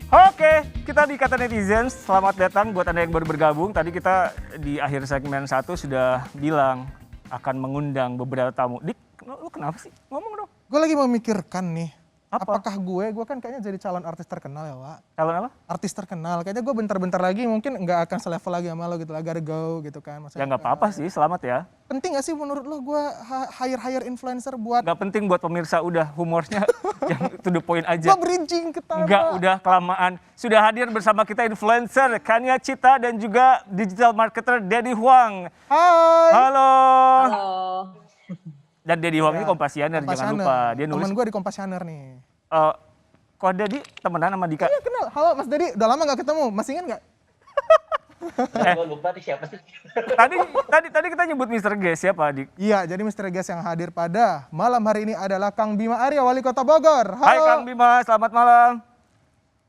Oke, kita di Kata Netizen. Selamat datang buat Anda yang baru bergabung. Tadi kita di akhir segmen 1 sudah bilang akan mengundang beberapa tamu. Dik, lu kenapa sih? Ngomong dong. Gue lagi memikirkan nih, Apa? apakah gue kan kayaknya jadi calon artis terkenal ya, Wak. Calon apa? Artis terkenal, kayaknya gue bentar-bentar lagi mungkin nggak akan selevel lagi sama lo gitu, lah gotta go gitu kan. Ya nggak apa-apa sih, selamat ya. Penting gak sih menurut lo gue hire influencer buat... Nggak penting buat pemirsa, udah humornya yang to the point aja. Gue bridging ke tamu. Nggak, udah kelamaan. Sudah hadir bersama kita influencer Kania Cita dan juga digital marketer Daddy Huang. Hai. Halo. Halo. Dan Daddy Huang ini Kompasianer, jangan lupa. Dia nulis. Temen gue di Kompasianer nih. Kok Daddy temenan sama Dika? Iya kenal, halo Mas Dedi, udah lama gak ketemu, masih ingat gak? Gue lupa nih siapa sih. Tadi kita nyebut Mr. G, siapa Dik? Iya, jadi Mr. Guest yang hadir pada malam hari ini adalah Kang Bima Arya, Wali Kota Bogor. Halo. Hai Kang Bima, selamat malam.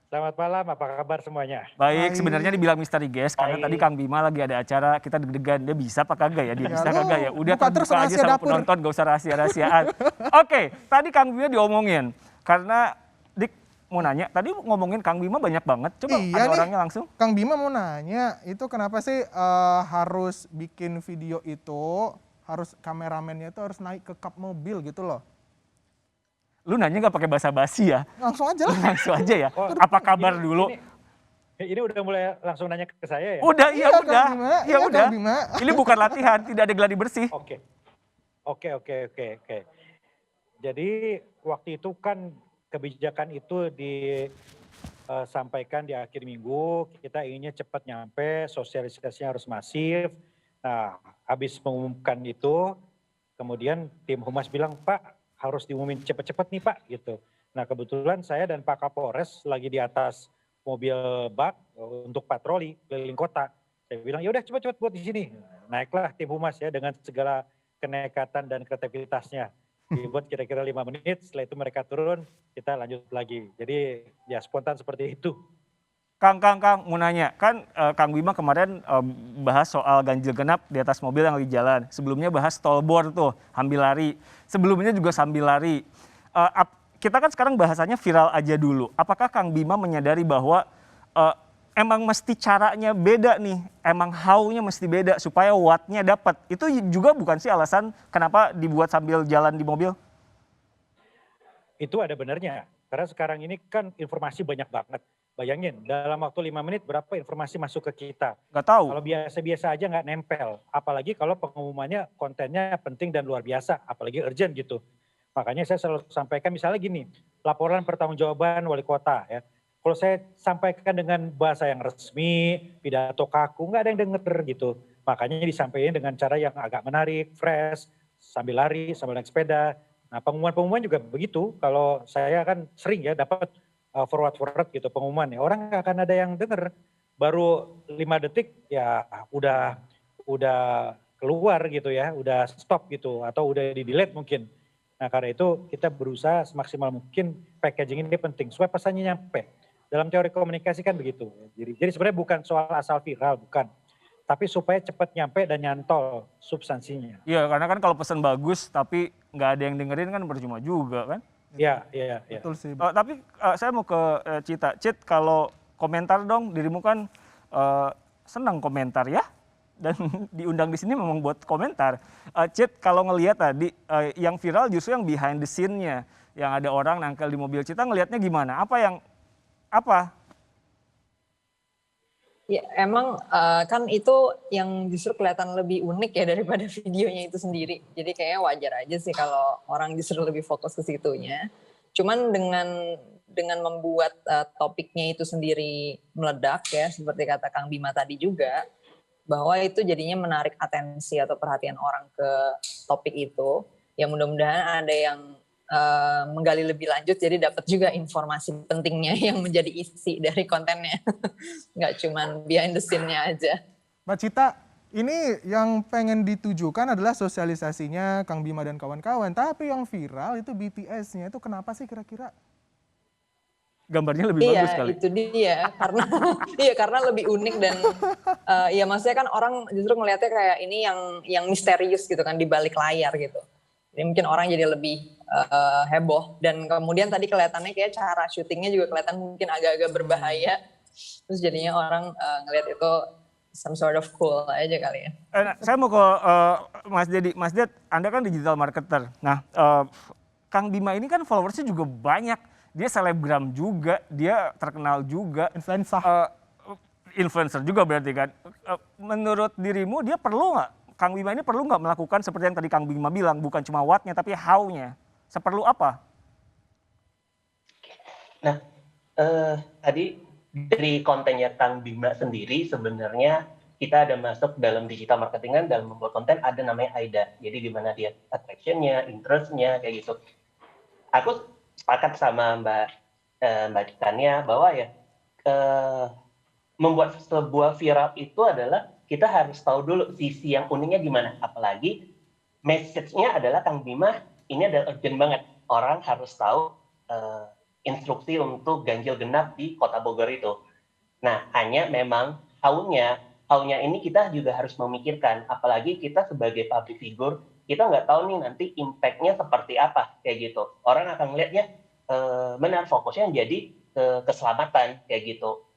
Selamat malam, apa kabar semuanya? Baik, sebenarnya dibilang Mr. Guest karena tadi Kang Bima lagi ada acara, kita deg-degan, dia bisa apa kagak ya? Dia bisa kagak ya? Udah buka terus terbuka aja rahasia sama dapur. penonton, gak usah rahasia-rahasiaan. Oke, tadi Kang Bima diomongin, karena Dik mau nanya, tadi ngomongin Kang Bima banyak banget, coba Iya ada nih. orangnya langsung. Kang Bima mau nanya, itu kenapa sih harus bikin video itu, harus kameramennya itu harus naik ke kap mobil gitu loh? Lu nanya gak pakai basa-basi ya? Langsung aja lah. Langsung aja ya, Oh, apa kabar dulu? Ini udah mulai langsung nanya ke saya ya? Udah, iya Kang udah. Bima, Iya Kang udah. Bima. Ini bukan latihan, tidak ada gladi bersih. Oke. Jadi waktu itu kan kebijakan itu disampaikan di akhir minggu, kita inginnya cepat nyampe, sosialisasinya harus masif. Nah, habis mengumumkan itu, kemudian tim Humas bilang, Pak harus diumumin cepat-cepat nih Pak, gitu. Nah kebetulan saya dan Pak Kapolres lagi di atas mobil bak untuk patroli keliling kota. Saya bilang, ya udah cepat-cepat buat di sini. Naiklah tim Humas ya dengan segala kenekatan dan kreativitasnya. Dibuat kira-kira 5 menit, setelah itu mereka turun, kita lanjut lagi. Jadi ya spontan seperti itu. Kang, mau nanya, kan Kang Bima kemarin bahas soal ganjil genap di atas mobil yang lagi jalan. Sebelumnya bahas tolbor tuh, sambil lari. Sebelumnya juga sambil lari. Kita kan sekarang bahasanya viral aja dulu. Apakah Kang Bima menyadari bahwa emang mesti caranya beda nih, emang how-nya mesti beda supaya watt-nya dapat. Itu juga bukan sih alasan kenapa dibuat sambil jalan di mobil? Itu ada benernya. Karena sekarang ini kan informasi banyak banget. Bayangin, dalam waktu 5 menit berapa informasi masuk ke kita. Gak tahu. Kalau biasa-biasa aja nggak nempel. Apalagi kalau pengumumannya kontennya penting dan luar biasa. Apalagi urgent gitu. Makanya saya selalu sampaikan misalnya gini, laporan pertanggungjawaban wali kota ya. Kalau saya sampaikan dengan bahasa yang resmi, pidato kaku, nggak ada yang denger gitu. Makanya disampaikan dengan cara yang agak menarik, fresh, sambil lari, sambil naik sepeda. Nah pengumuman-pengumuman juga begitu. Kalau saya kan sering ya dapat forward gitu pengumuman ya. Orang nggak akan ada yang denger. Baru 5 detik ya udah keluar gitu ya, udah stop gitu. Atau udah di-delete mungkin. Nah karena itu kita berusaha semaksimal mungkin packaging ini penting. Supaya pesannya nyampe. Dalam teori komunikasi kan begitu. Jadi sebenarnya bukan soal asal viral, bukan. Tapi supaya cepat nyampe dan nyantol substansinya. Iya, karena kan kalau pesan bagus tapi nggak ada yang dengerin kan percuma juga kan. Iya. Betul sih. Tapi saya mau ke Cita. Cit, kalau komentar dong, dirimu kan senang komentar ya. Dan diundang di sini memang buat komentar. Cit, kalau ngelihat tadi yang viral justru yang behind the scene-nya. Yang ada orang nangkel di mobil Cita, ngelihatnya gimana? Apa? Ya emang kan itu yang justru kelihatan lebih unik ya daripada videonya itu sendiri. Jadi kayaknya wajar aja sih kalau orang justru lebih fokus ke situnya. Cuman dengan membuat topiknya itu sendiri meledak ya, seperti kata Kang Bima tadi juga, bahwa itu jadinya menarik atensi atau perhatian orang ke topik itu. Ya mudah-mudahan ada yang menggali lebih lanjut, jadi dapat juga informasi pentingnya yang menjadi isi dari kontennya. Nggak cuman behind the scene-nya aja. Mbak Cita, ini yang pengen ditujukan adalah sosialisasinya Kang Bima dan kawan-kawan. Tapi yang viral itu BTS-nya, itu kenapa sih kira-kira? Gambarnya lebih bagus kali. Iya, itu dia. Karena lebih unik dan ya maksudnya kan orang justru ngelihatnya kayak ini yang misterius gitu kan di balik layar gitu. Jadi mungkin orang jadi lebih heboh. Dan kemudian tadi kelihatannya kayak cara syutingnya juga kelihatan mungkin agak-agak berbahaya. Terus jadinya orang ngelihat itu some sort of cool aja kali ya. Saya mau ke Mas Dedi. Mas Ded, Anda kan digital marketer. Nah, Kang Bima ini kan followersnya juga banyak. Dia selebgram juga, dia terkenal juga. Influencer juga berarti kan. Menurut dirimu dia perlu nggak, Kang Bima ini perlu nggak melakukan seperti yang tadi Kang Bima bilang, bukan cuma what-nya tapi how-nya. Seperlu apa? Nah, tadi dari kontennya Kang Bima sendiri sebenarnya kita ada masuk dalam digital marketing kan, dalam membuat konten ada namanya AIDA. Jadi di mana dia attraction-nya, interest-nya kayak gitu. Aku sepakat sama Mbak Tania bahwa ya membuat sebuah viral itu adalah kita harus tahu dulu sisi yang uniknya di mana. Apalagi message-nya adalah Kang Bima ini adalah urgent banget. Orang harus tahu instruksi untuk ganjil genap di Kota Bogor itu. Nah, hanya memang how-nya ini kita juga harus memikirkan. Apalagi kita sebagai public figure, kita nggak tahu nih nanti impact-nya seperti apa kayak gitu. Orang akan melihatnya benar fokusnya jadi keselamatan kayak gitu.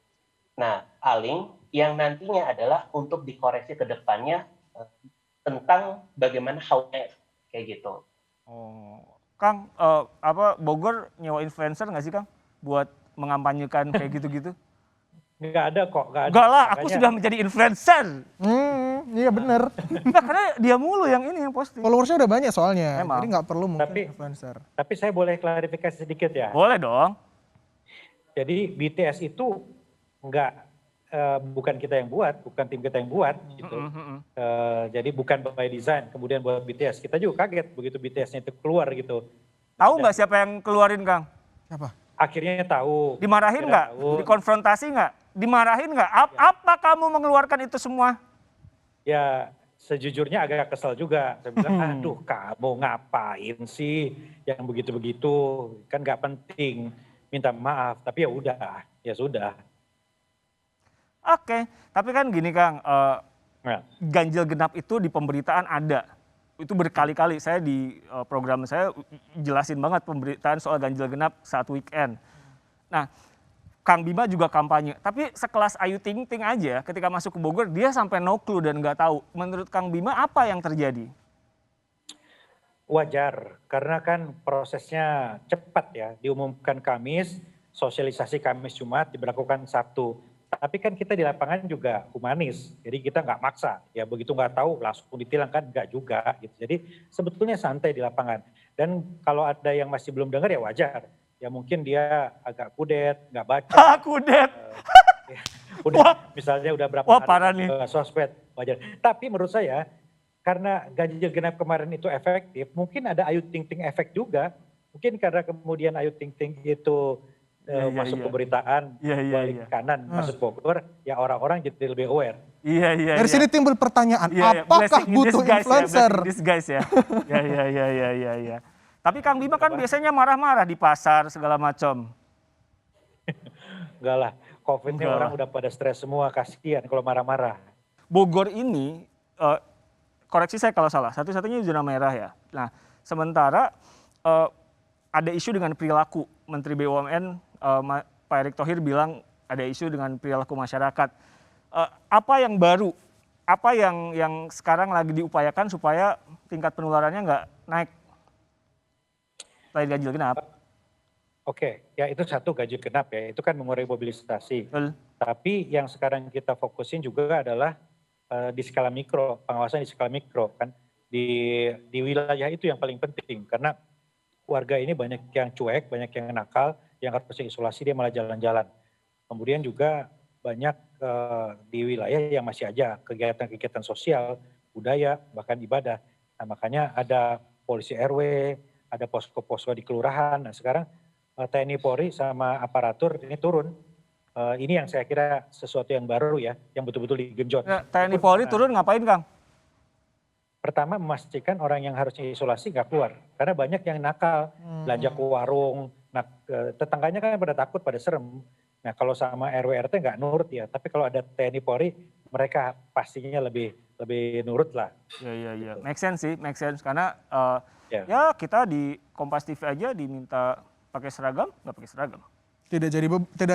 Nah, paling yang nantinya adalah untuk dikoreksi ke depannya tentang bagaimana how-nya kayak gitu. Oh, Kang, Bogor nyewa influencer nggak sih Kang buat mengampanyekan kayak gitu-gitu? Nggak ada kok, nggak ada. Enggak lah, aku Makanya- sudah menjadi influencer. Iya bener. Enggak, karena dia mulu yang ini yang posting. Followersnya udah banyak soalnya, Memang. jadi nggak perlu mungkin Tapi- influencer. Tapi saya boleh klarifikasi sedikit ya. Boleh dong. Jadi BTS itu bukan kita yang buat, bukan tim kita yang buat gitu. Jadi bukan by design kemudian buat BTS. Kita juga kaget begitu BTS-nya itu keluar gitu. Tahu nggak siapa yang keluarin Kang? Siapa? Akhirnya tahu. Dimarahin Akhirnya nggak? tahu. Dikonfrontasi nggak? Dimarahin nggak? Apa kamu mengeluarkan itu semua? Ya sejujurnya agak kesel juga. Saya bilang, aduh kamu ngapain sih yang begitu-begitu, kan nggak penting, minta maaf. Tapi ya udah, ya sudah. Oke, tapi kan gini Kang, Nah, ganjil genap itu di pemberitaan ada. Itu berkali-kali saya di program saya jelasin banget pemberitaan soal ganjil genap saat weekend. Nah, Kang Bima juga kampanye, tapi sekelas Ayu Ting Ting aja ketika masuk ke Bogor dia sampai no clue dan nggak tahu. Menurut Kang Bima apa yang terjadi? wajar, karena kan prosesnya cepat ya, diumumkan Kamis, sosialisasi Kamis Jumat, diberlakukan Sabtu. Tapi kan kita di lapangan juga humanis, jadi kita nggak maksa. Ya begitu nggak tahu langsung ditilang kan nggak juga. Gitu. Jadi sebetulnya santai di lapangan. Dan kalau ada yang masih belum dengar ya wajar. Ya mungkin dia agak kudet, nggak baca. Kudet. Misalnya udah berapa Wah, hari parah nih. sosmed, wajar. Tapi menurut saya karena ganjil genap kemarin itu efektif, mungkin ada Ayu Ting Ting efek juga. Mungkin karena kemudian Ayu Ting Ting itu masuk pemberitaan balik kanan masuk Bogor, ya orang-orang jadi lebih aware. Iya. Dari sini timbul pertanyaan, apakah butuh influencer? Guys ya. Ya. Tapi Kang Bima kan biasanya marah-marah di pasar segala macam. Enggak lah, COVID ini Enggak orang lah. udah pada stres semua, kasihan kalau marah-marah. Bogor ini, koreksi saya kalau salah, satu-satunya zona merah ya. Nah, sementara ada isu dengan perilaku. Menteri BUMN Pak Erick Thohir bilang ada isu dengan perilaku masyarakat. Apa yang baru? Apa yang sekarang lagi diupayakan supaya tingkat penularannya nggak naik? Selain ganjil genap. Oke, ya itu satu ganjil genap ya, itu kan mengurangi mobilisasi. Betul. Tapi yang sekarang kita fokusin juga adalah di skala mikro, pengawasan di skala mikro kan. Di wilayah itu yang paling penting karena warga ini banyak yang cuek, banyak yang nakal, yang harusnya isolasi dia malah jalan-jalan. Kemudian juga banyak di wilayah yang masih aja kegiatan-kegiatan sosial, budaya, bahkan ibadah. Nah makanya ada polisi RW, ada posko-posko di kelurahan. Nah sekarang TNI Polri sama aparatur ini turun. Ini yang saya kira sesuatu yang baru ya, yang betul-betul digenjot. Ya, TNI Polri turun ngapain Kang? Pertama memastikan orang yang harusnya isolasi nggak keluar. Karena banyak yang nakal, belanja ke warung. Nah tetangganya kan pada takut, pada serem. Nah kalau sama RW RT nggak nurut ya. Tapi kalau ada TNI Polri mereka pastinya lebih nurut lah. Iya. Make sense sih, make sense. Karena Ya. ya kita di Kompas TV aja diminta pakai seragam, nggak pakai seragam. Tidak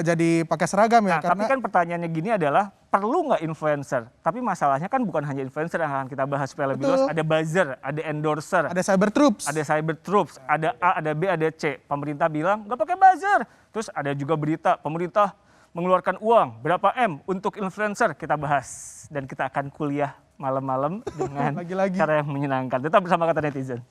jadi pakai seragam ya, Nah, tapi karena kan pertanyaannya gini adalah, perlu nggak influencer? Tapi masalahnya kan bukan hanya influencer yang akan kita bahas supaya lebih Betul. luas. Ada buzzer, ada endorser, ada cyber troops. ada cyber troops, ada A, ada B, ada C. Pemerintah bilang nggak pakai buzzer. Terus ada juga berita pemerintah mengeluarkan uang berapa M untuk influencer. Kita bahas dan kita akan kuliah malam-malam dengan Lagi-lagi. cara yang menyenangkan. Tetap bersama Kata Netizen.